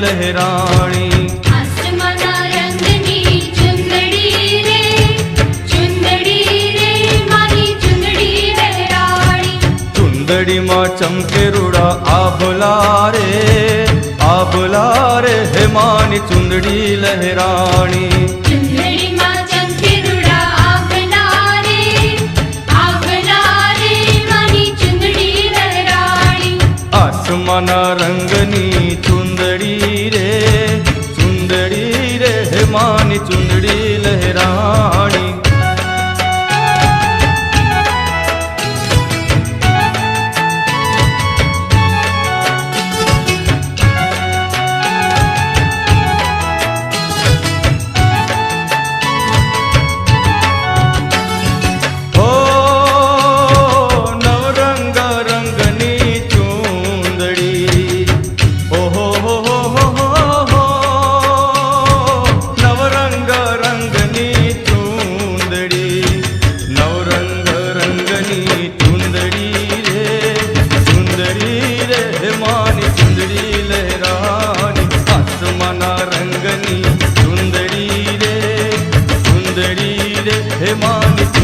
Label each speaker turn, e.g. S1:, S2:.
S1: લહેરાણી.
S2: આસમાના રંગની ચુંદડી રે મારી ચુંદડી લહેરાણી.
S1: ચુંદડીમાં ચમકે રૂડા આભલા રે હે માની ચુંદડી લહેરાણી.
S2: ચુંદડીમાં ચમકે રૂડા આભલા રે મારી ચુંદડી લહેરાણી.
S1: આસમાના રંગની ચુંદડી રે હે માની ચુંદડી લહેરાણી. હે માની